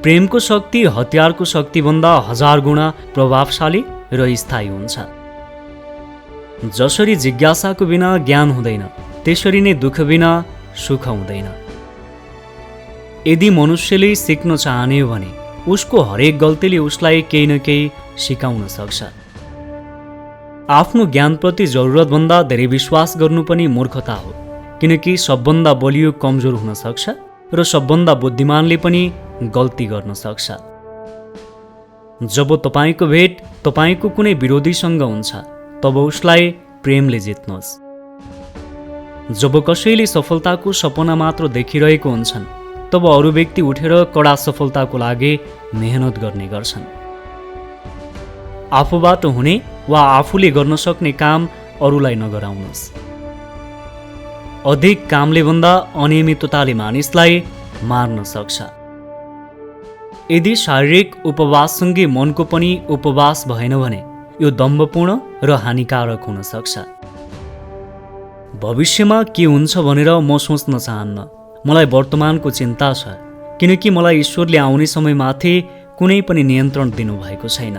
प्रेमको शक्ति हतियारको शक्तिभन्दा 1000 गुणा प्रभावशाली र स्थायी हुन्छ। जसरी जिज्ञासाको बिना ज्ञान हुँदैन, त्यसरी नै दुःख बिना सुख हुँदैन। यदि मनुष्यले सिक्न चाहने हो भने उसको हरेक गल्तीले उसलाई केही न केही सिकाउन सक्छ। आफ्नो ज्ञानप्रति जरुरतभन्दा धेरै विश्वास गर्नु पनि मूर्खता हो, किनकि सबभन्दा बलियो कमजोर हुन सक्छ र सबभन्दा बुद्धिमानले पनि गल्ती गर्न सक्छ। जब तपाईको भेट तपाईको कुनै विरोधीसँग हुन्छ, तब उसलाई प्रेमले जित्नुहोस्। जब कसैले सफलताको सपना मात्र देखिरहेको हुन्छन्, तब अरू व्यक्ति उठेर कडा सफलताको लागि मेहनत गर्ने गर्छन्। आफूबाट हुने वा आफूले गर्न सक्ने काम अरूलाई नगराउनुहोस्। अधिक कामले भन्दा अनियमितताले मानिसलाई मार्न सक्छ। यदि शारीरिक उपवाससँगै मनको पनि उपवास भएन भने यो दम्भपूर्ण र हानिकारक हुन सक्छ। भविष्यमा के हुन्छ भनेर म सोच्न चाहन्न। मलाई वर्तमानको चिन्ता छ, किनकि मलाई ईश्वरले आउने समयमाथि कुनै पनि नियन्त्रण दिनुभएको छैन।